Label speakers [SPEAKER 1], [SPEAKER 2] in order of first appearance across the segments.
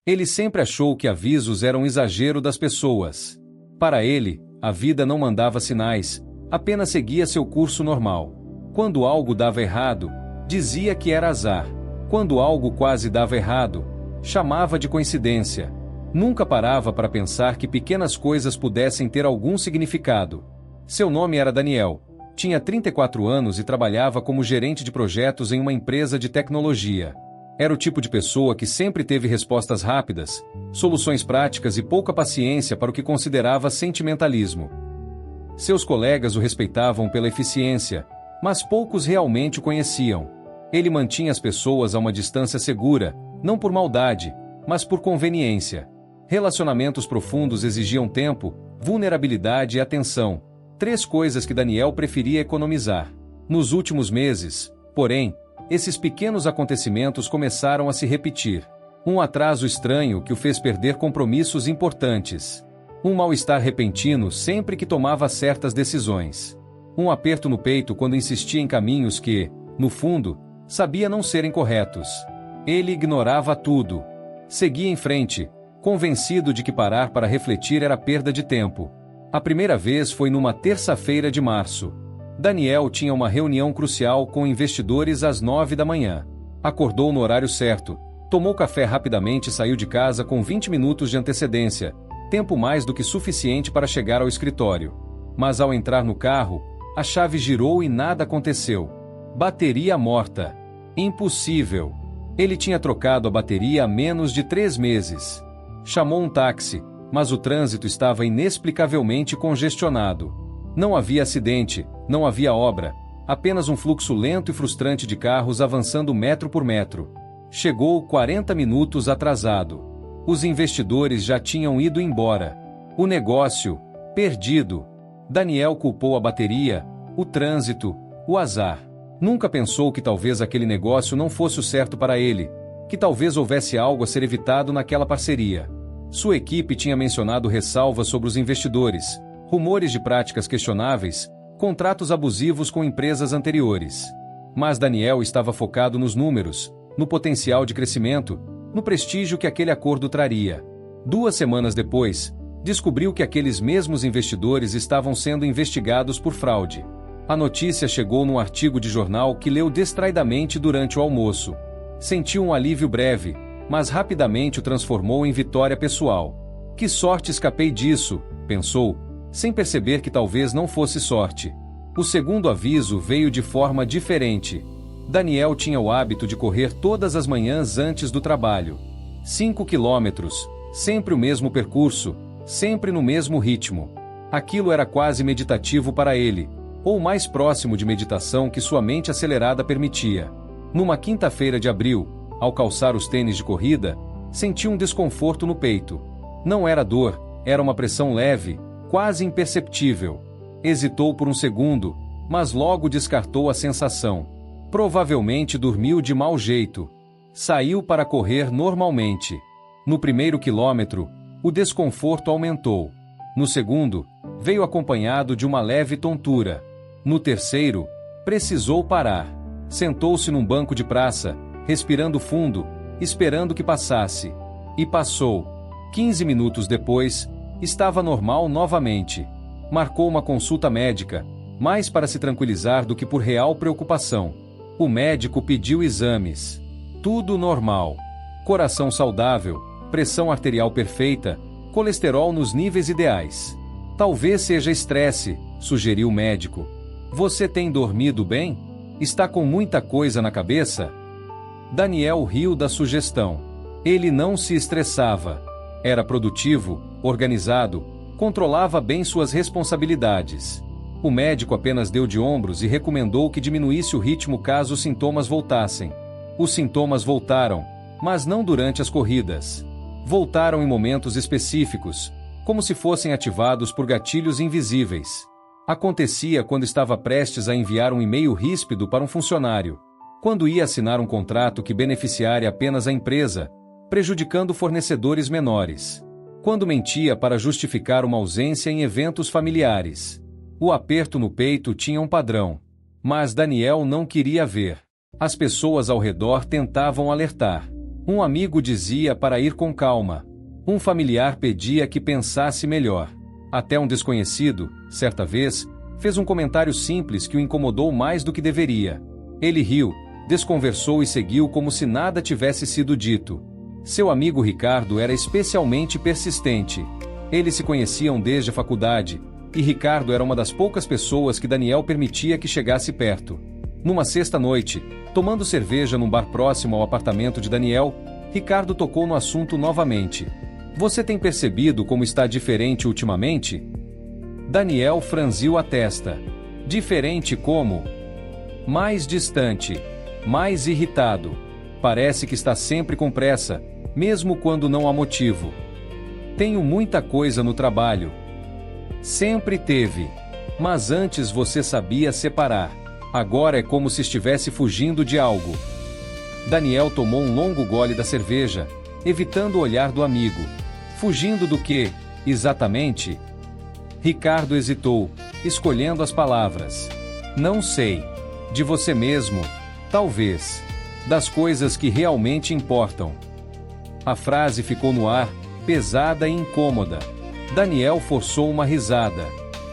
[SPEAKER 1] Ele sempre achou que avisos eram um exagero das pessoas. Para ele, a vida não mandava sinais, apenas seguia seu curso normal. Quando algo dava errado, dizia que era azar. Quando algo quase dava errado, chamava de coincidência. Nunca parava para pensar que pequenas coisas pudessem ter algum significado. Seu nome era Daniel. Tinha 34 anos e trabalhava como gerente de projetos em uma empresa de tecnologia. Era o tipo de pessoa que sempre teve respostas rápidas, soluções práticas e pouca paciência para o que considerava sentimentalismo. Seus colegas o respeitavam pela eficiência, mas poucos realmente o conheciam. Ele mantinha as pessoas a uma distância segura, não por maldade, mas por conveniência. Relacionamentos profundos exigiam tempo, vulnerabilidade e atenção. 3 coisas que Daniel preferia economizar. Nos últimos meses, porém, esses pequenos acontecimentos começaram a se repetir. Um atraso estranho que o fez perder compromissos importantes. Um mal-estar repentino sempre que tomava certas decisões. Um aperto no peito quando insistia em caminhos que, no fundo, sabia não serem corretos. Ele ignorava tudo. Seguia em frente, convencido de que parar para refletir era perda de tempo. A primeira vez foi numa terça-feira de março. Daniel tinha uma reunião crucial com investidores às 9 da manhã. Acordou no horário certo, tomou café rapidamente e saiu de casa com 20 minutos de antecedência, tempo mais do que suficiente para chegar ao escritório. Mas ao entrar no carro, a chave girou e nada aconteceu. Bateria morta. Impossível. Ele tinha trocado a bateria há menos de 3 meses. Chamou um táxi, mas o trânsito estava inexplicavelmente congestionado. Não havia acidente, não havia obra, apenas um fluxo lento e frustrante de carros avançando metro por metro. Chegou 40 minutos atrasado. Os investidores já tinham ido embora. O negócio, perdido. Daniel culpou a bateria, o trânsito, o azar. Nunca pensou que talvez aquele negócio não fosse o certo para ele, que talvez houvesse algo a ser evitado naquela parceria. Sua equipe tinha mencionado ressalvas sobre os investidores, rumores de práticas questionáveis, contratos abusivos com empresas anteriores. Mas Daniel estava focado nos números, no potencial de crescimento, no prestígio que aquele acordo traria. 2 semanas depois, descobriu que aqueles mesmos investidores estavam sendo investigados por fraude. A notícia chegou num artigo de jornal que leu distraidamente durante o almoço. Sentiu um alívio breve, mas rapidamente o transformou em vitória pessoal. Que sorte escapei disso, pensou, sem perceber que talvez não fosse sorte. O segundo aviso veio de forma diferente. Daniel tinha o hábito de correr todas as manhãs antes do trabalho. 5 quilômetros, sempre o mesmo percurso, sempre no mesmo ritmo. Aquilo era quase meditativo para ele, ou mais próximo de meditação que sua mente acelerada permitia. Numa quinta-feira de abril, ao calçar os tênis de corrida, sentiu um desconforto no peito. Não era dor, era uma pressão leve, quase imperceptível. Hesitou por um segundo, mas logo descartou a sensação. Provavelmente dormiu de mau jeito. Saiu para correr normalmente. No primeiro quilômetro, o desconforto aumentou. No segundo, veio acompanhado de uma leve tontura. No terceiro, precisou parar. Sentou-se num banco de praça, respirando fundo, esperando que passasse. E passou. 15 minutos depois, estava normal novamente. Marcou uma consulta médica, mais para se tranquilizar do que por real preocupação. O médico pediu exames. Tudo normal. Coração saudável, pressão arterial perfeita, colesterol nos níveis ideais. Talvez seja estresse, sugeriu o médico. Você tem dormido bem? Está com muita coisa na cabeça? Daniel riu da sugestão. Ele não se estressava. Era produtivo, organizado, controlava bem suas responsabilidades. O médico apenas deu de ombros e recomendou que diminuísse o ritmo caso os sintomas voltassem. Os sintomas voltaram, mas não durante as corridas. Voltaram em momentos específicos, como se fossem ativados por gatilhos invisíveis. Acontecia quando estava prestes a enviar um e-mail ríspido para um funcionário, quando ia assinar um contrato que beneficiaria apenas a empresa, prejudicando fornecedores menores, quando mentia para justificar uma ausência em eventos familiares. O aperto no peito tinha um padrão, mas Daniel não queria ver. As pessoas ao redor tentavam alertar. Um amigo dizia para ir com calma. Um familiar pedia que pensasse melhor. Até um desconhecido, certa vez, fez um comentário simples que o incomodou mais do que deveria. Ele riu, desconversou e seguiu como se nada tivesse sido dito. Seu amigo Ricardo era especialmente persistente. Eles se conheciam desde a faculdade, e Ricardo era uma das poucas pessoas que Daniel permitia que chegasse perto. Numa sexta-noite, tomando cerveja num bar próximo ao apartamento de Daniel, Ricardo tocou no assunto novamente. Você tem percebido como está diferente ultimamente? Daniel franziu a testa. Diferente como? Mais distante. Mais irritado. Parece que está sempre com pressa, mesmo quando não há motivo. Tenho muita coisa no trabalho. Sempre teve. Mas antes você sabia separar. Agora é como se estivesse fugindo de algo. Daniel tomou um longo gole da cerveja, evitando o olhar do amigo. Fugindo do quê, exatamente? Ricardo hesitou, escolhendo as palavras. Não sei. De você mesmo, talvez. Das coisas que realmente importam. A frase ficou no ar, pesada e incômoda. Daniel forçou uma risada.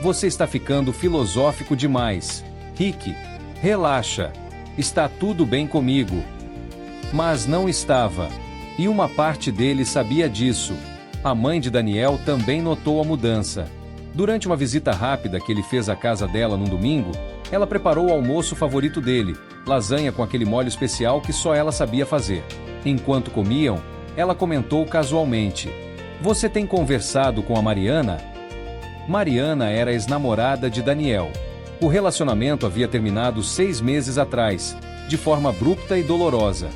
[SPEAKER 1] Você está ficando filosófico demais. Rick, relaxa. Está tudo bem comigo. Mas não estava. E uma parte dele sabia disso. A mãe de Daniel também notou a mudança. Durante uma visita rápida que ele fez à casa dela num domingo, ela preparou o almoço favorito dele, lasanha com aquele molho especial que só ela sabia fazer. Enquanto comiam, ela comentou casualmente: Você tem conversado com a Mariana? Mariana era ex-namorada de Daniel. O relacionamento havia terminado 6 meses atrás, de forma abrupta e dolorosa.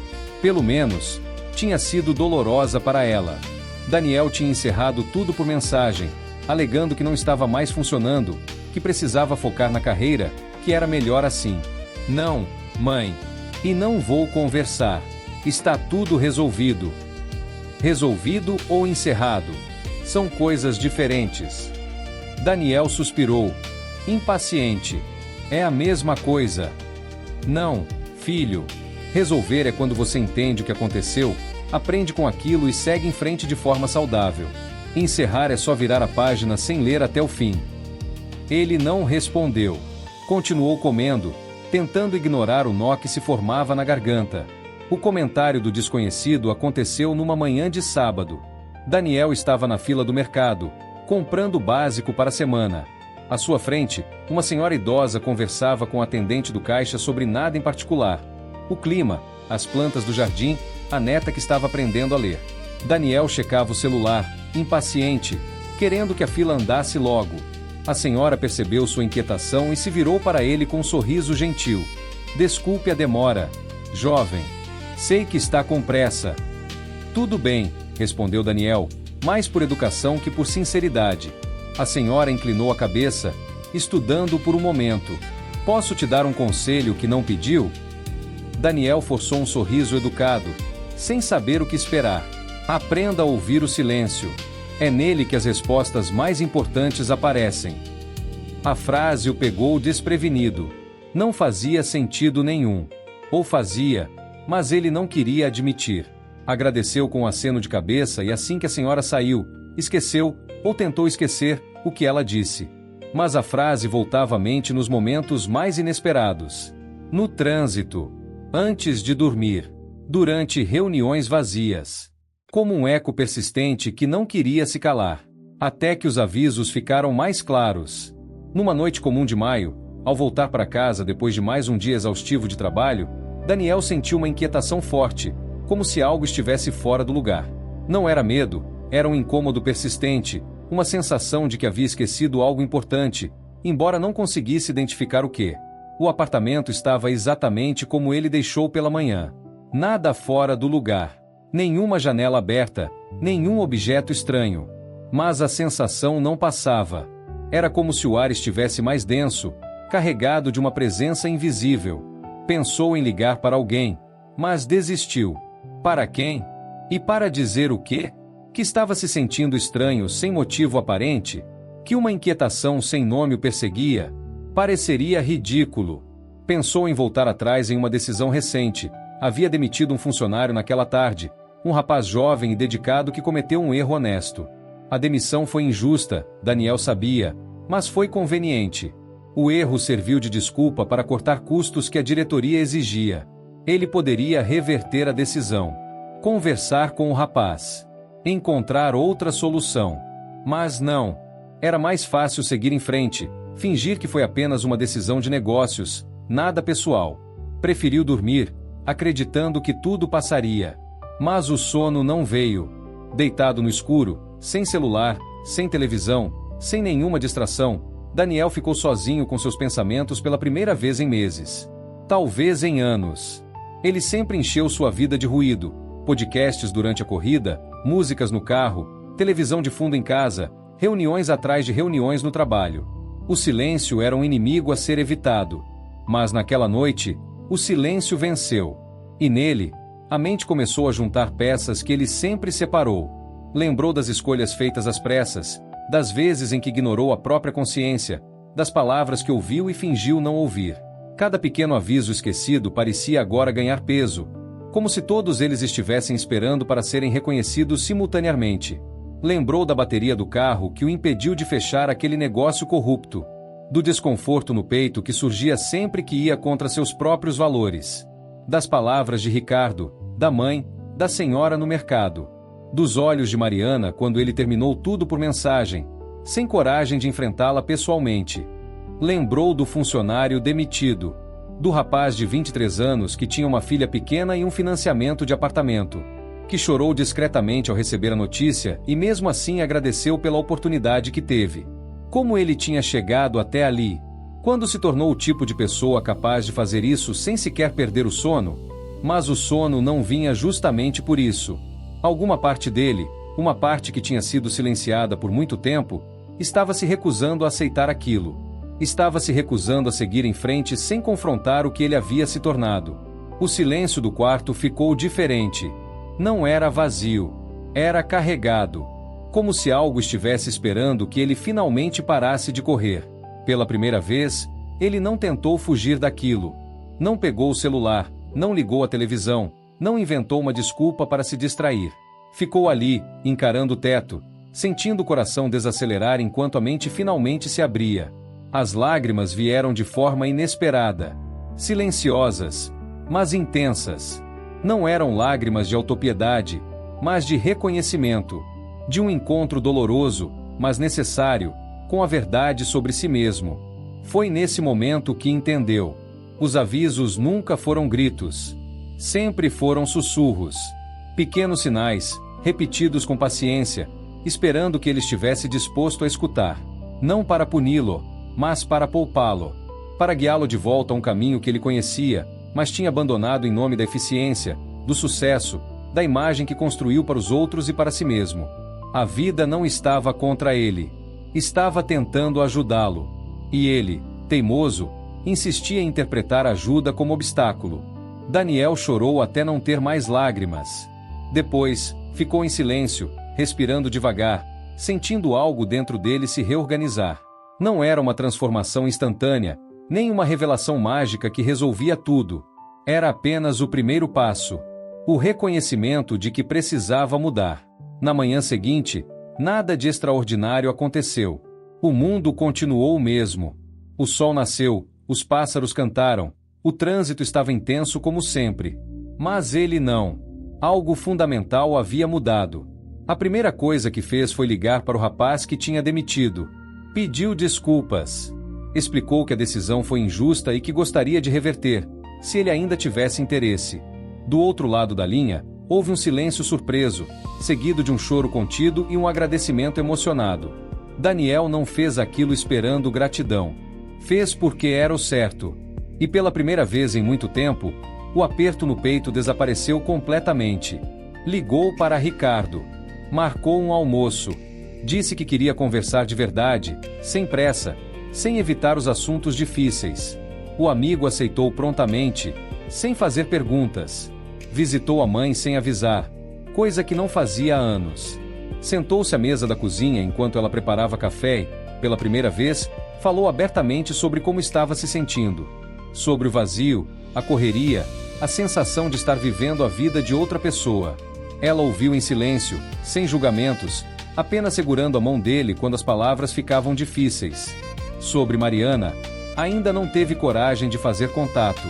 [SPEAKER 1] Pelo menos, tinha sido dolorosa para ela. Daniel tinha encerrado tudo por mensagem, alegando que não estava mais funcionando, que precisava focar na carreira, que era melhor assim. Não, mãe. E não vou conversar. Está tudo resolvido. Resolvido ou encerrado? São coisas diferentes. Daniel suspirou. Impaciente. É a mesma coisa. Não, filho. Resolver é quando você entende o que aconteceu, aprende com aquilo e segue em frente de forma saudável. Encerrar é só virar a página sem ler até o fim. Ele não respondeu. Continuou comendo, tentando ignorar o nó que se formava na garganta. O comentário do desconhecido aconteceu numa manhã de sábado. Daniel estava na fila do mercado, comprando o básico para a semana. À sua frente, uma senhora idosa conversava com o atendente do caixa sobre nada em particular. O clima, as plantas do jardim, a neta que estava aprendendo a ler. Daniel checava o celular, impaciente, querendo que a fila andasse logo. A senhora percebeu sua inquietação e se virou para ele com um sorriso gentil. Desculpe a demora, jovem. Sei que está com pressa. Tudo bem, respondeu Daniel, mais por educação que por sinceridade. A senhora inclinou a cabeça, estudando por um momento. Posso te dar um conselho que não pediu? Daniel forçou um sorriso educado, sem saber o que esperar. Aprenda a ouvir o silêncio. É nele que as respostas mais importantes aparecem. A frase o pegou desprevenido. Não fazia sentido nenhum. Ou fazia, mas ele não queria admitir. Agradeceu com um aceno de cabeça e assim que a senhora saiu, esqueceu, ou tentou esquecer, o que ela disse. Mas a frase voltava à mente nos momentos mais inesperados. No trânsito. Antes de dormir. Durante reuniões vazias. Como um eco persistente que não queria se calar. Até que os avisos ficaram mais claros. Numa noite comum de maio, ao voltar para casa depois de mais um dia exaustivo de trabalho, Daniel sentiu uma inquietação forte, como se algo estivesse fora do lugar. Não era medo, era um incômodo persistente, uma sensação de que havia esquecido algo importante, embora não conseguisse identificar o que. O apartamento estava exatamente como ele deixou pela manhã. Nada fora do lugar. Nenhuma janela aberta, nenhum objeto estranho. Mas a sensação não passava. Era como se o ar estivesse mais denso, carregado de uma presença invisível. Pensou em ligar para alguém, mas desistiu. Para quem? E para dizer o quê? Que estava se sentindo estranho sem motivo aparente? Que uma inquietação sem nome o perseguia? Pareceria ridículo. Pensou em voltar atrás em uma decisão recente. Havia demitido um funcionário naquela tarde, um rapaz jovem e dedicado que cometeu um erro honesto. A demissão foi injusta, Daniel sabia, mas foi conveniente. O erro serviu de desculpa para cortar custos que a diretoria exigia. Ele poderia reverter a decisão, conversar com o rapaz, encontrar outra solução. Mas não. Era mais fácil seguir em frente, fingir que foi apenas uma decisão de negócios, nada pessoal. Preferiu dormir, acreditando que tudo passaria. Mas o sono não veio. Deitado no escuro, sem celular, sem televisão, sem nenhuma distração, Daniel ficou sozinho com seus pensamentos pela primeira vez em meses. Talvez em anos. Ele sempre encheu sua vida de ruído, podcasts durante a corrida, músicas no carro, televisão de fundo em casa, reuniões atrás de reuniões no trabalho. O silêncio era um inimigo a ser evitado. Mas naquela noite, o silêncio venceu. E nele, a mente começou a juntar peças que ele sempre separou. Lembrou das escolhas feitas às pressas, das vezes em que ignorou a própria consciência, das palavras que ouviu e fingiu não ouvir. Cada pequeno aviso esquecido parecia agora ganhar peso, como se todos eles estivessem esperando para serem reconhecidos simultaneamente. Lembrou da bateria do carro que o impediu de fechar aquele negócio corrupto, do desconforto no peito que surgia sempre que ia contra seus próprios valores, das palavras de Ricardo, da mãe, da senhora no mercado, dos olhos de Mariana quando ele terminou tudo por mensagem, sem coragem de enfrentá-la pessoalmente. Lembrou do funcionário demitido, do rapaz de 23 anos que tinha uma filha pequena e um financiamento de apartamento, que chorou discretamente ao receber a notícia e mesmo assim agradeceu pela oportunidade que teve. Como ele tinha chegado até ali? Quando se tornou o tipo de pessoa capaz de fazer isso sem sequer perder o sono? Mas o sono não vinha justamente por isso. Alguma parte dele, uma parte que tinha sido silenciada por muito tempo, estava se recusando a aceitar aquilo. Estava se recusando a seguir em frente sem confrontar o que ele havia se tornado. O silêncio do quarto ficou diferente. Não era vazio. Era carregado. Como se algo estivesse esperando que ele finalmente parasse de correr. Pela primeira vez, ele não tentou fugir daquilo. Não pegou o celular, não ligou a televisão, não inventou uma desculpa para se distrair. Ficou ali, encarando o teto, sentindo o coração desacelerar enquanto a mente finalmente se abria. As lágrimas vieram de forma inesperada. Silenciosas, mas intensas. Não eram lágrimas de autopiedade, mas de reconhecimento. De um encontro doloroso, mas necessário, com a verdade sobre si mesmo. Foi nesse momento que entendeu. Os avisos nunca foram gritos. Sempre foram sussurros. Pequenos sinais, repetidos com paciência, esperando que ele estivesse disposto a escutar. Não para puni-lo, mas para poupá-lo. Para guiá-lo de volta a um caminho que ele conhecia, mas tinha abandonado em nome da eficiência, do sucesso, da imagem que construiu para os outros e para si mesmo. A vida não estava contra ele. Estava tentando ajudá-lo. E ele, teimoso, insistia em interpretar a ajuda como obstáculo. Daniel chorou até não ter mais lágrimas. Depois, ficou em silêncio, respirando devagar, sentindo algo dentro dele se reorganizar. Não era uma transformação instantânea, nem uma revelação mágica que resolvia tudo. Era apenas o primeiro passo. O reconhecimento de que precisava mudar. Na manhã seguinte, nada de extraordinário aconteceu. O mundo continuou o mesmo. O sol nasceu, os pássaros cantaram, o trânsito estava intenso como sempre. Mas ele não. Algo fundamental havia mudado. A primeira coisa que fez foi ligar para o rapaz que tinha demitido. Pediu desculpas. Explicou que a decisão foi injusta e que gostaria de reverter, se ele ainda tivesse interesse. Do outro lado da linha, houve um silêncio surpreso, seguido de um choro contido e um agradecimento emocionado. Daniel não fez aquilo esperando gratidão. Fez porque era o certo. E pela primeira vez em muito tempo, o aperto no peito desapareceu completamente. Ligou para Ricardo. Marcou um almoço. Disse que queria conversar de verdade, sem pressa, sem evitar os assuntos difíceis. O amigo aceitou prontamente, sem fazer perguntas. Visitou a mãe sem avisar, coisa que não fazia há anos. Sentou-se à mesa da cozinha enquanto ela preparava café e, pela primeira vez, falou abertamente sobre como estava se sentindo. Sobre o vazio, a correria, a sensação de estar vivendo a vida de outra pessoa. Ela ouviu em silêncio, sem julgamentos, apenas segurando a mão dele quando as palavras ficavam difíceis. Sobre Mariana, ainda não teve coragem de fazer contato,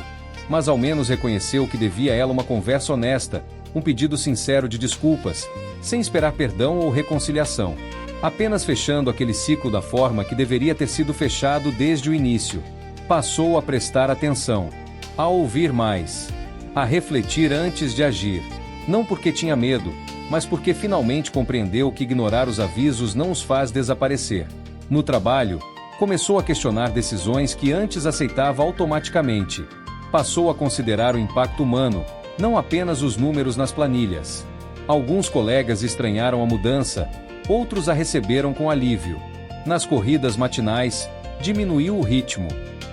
[SPEAKER 1] mas ao menos reconheceu que devia a ela uma conversa honesta, um pedido sincero de desculpas, sem esperar perdão ou reconciliação. Apenas fechando aquele ciclo da forma que deveria ter sido fechado desde o início. Passou a prestar atenção, a ouvir mais, a refletir antes de agir. Não porque tinha medo, mas porque finalmente compreendeu que ignorar os avisos não os faz desaparecer. No trabalho, começou a questionar decisões que antes aceitava automaticamente. Passou a considerar o impacto humano, não apenas os números nas planilhas. Alguns colegas estranharam a mudança, outros a receberam com alívio. Nas corridas matinais, diminuiu o ritmo.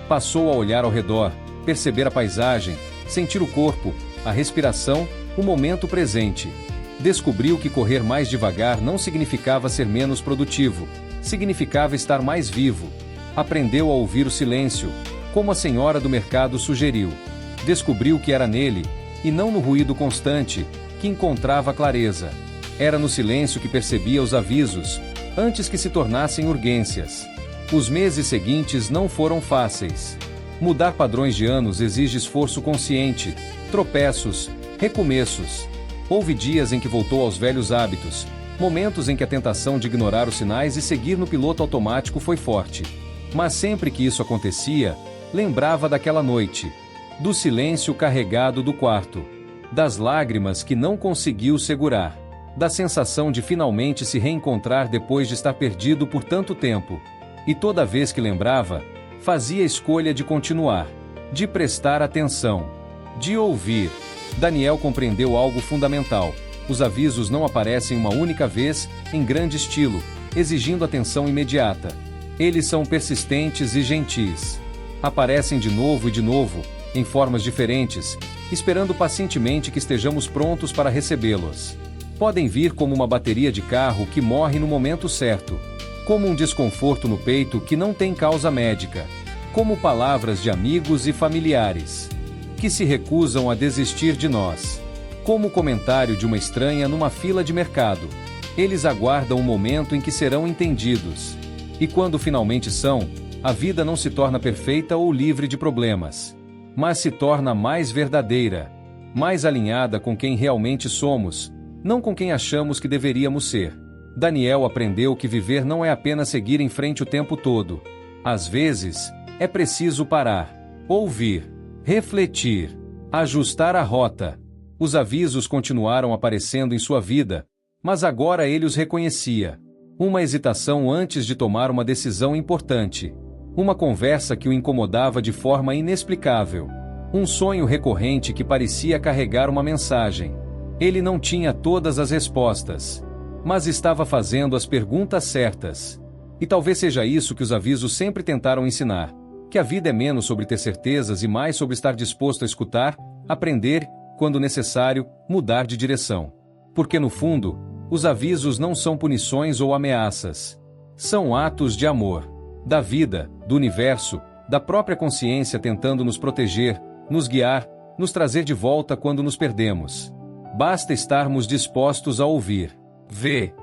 [SPEAKER 1] Passou a olhar ao redor, perceber a paisagem, sentir o corpo, a respiração, o momento presente. Descobriu que correr mais devagar não significava ser menos produtivo, significava estar mais vivo. Aprendeu a ouvir o silêncio, como a senhora do mercado sugeriu. Descobriu que era nele, e não no ruído constante, que encontrava clareza. Era no silêncio que percebia os avisos, antes que se tornassem urgências. Os meses seguintes não foram fáceis. Mudar padrões de anos exige esforço consciente, tropeços, recomeços. Houve dias em que voltou aos velhos hábitos, momentos em que a tentação de ignorar os sinais e seguir no piloto automático foi forte. Mas sempre que isso acontecia, lembrava daquela noite, do silêncio carregado do quarto, das lágrimas que não conseguiu segurar, da sensação de finalmente se reencontrar depois de estar perdido por tanto tempo. E toda vez que lembrava, fazia a escolha de continuar, de prestar atenção, de ouvir. Daniel compreendeu algo fundamental. Os avisos não aparecem uma única vez, em grande estilo, exigindo atenção imediata. Eles são persistentes e gentis. Aparecem de novo e de novo, em formas diferentes, esperando pacientemente que estejamos prontos para recebê-los. Podem vir como uma bateria de carro que morre no momento certo, como um desconforto no peito que não tem causa médica, como palavras de amigos e familiares, que se recusam a desistir de nós, como o comentário de uma estranha numa fila de mercado. Eles aguardam o momento em que serão entendidos. E quando finalmente são, a vida não se torna perfeita ou livre de problemas, mas se torna mais verdadeira, mais alinhada com quem realmente somos, não com quem achamos que deveríamos ser. Daniel aprendeu que viver não é apenas seguir em frente o tempo todo. Às vezes, é preciso parar, ouvir, refletir, ajustar a rota. Os avisos continuaram aparecendo em sua vida, mas agora ele os reconhecia. Uma hesitação antes de tomar uma decisão importante. Uma conversa que o incomodava de forma inexplicável. Um sonho recorrente que parecia carregar uma mensagem. Ele não tinha todas as respostas, mas estava fazendo as perguntas certas. E talvez seja isso que os avisos sempre tentaram ensinar, que a vida é menos sobre ter certezas e mais sobre estar disposto a escutar, aprender, quando necessário, mudar de direção. Porque no fundo, os avisos não são punições ou ameaças. São atos de amor. Da vida, do universo, da própria consciência tentando nos proteger, nos guiar, nos trazer de volta quando nos perdemos. Basta estarmos dispostos a ouvir, ver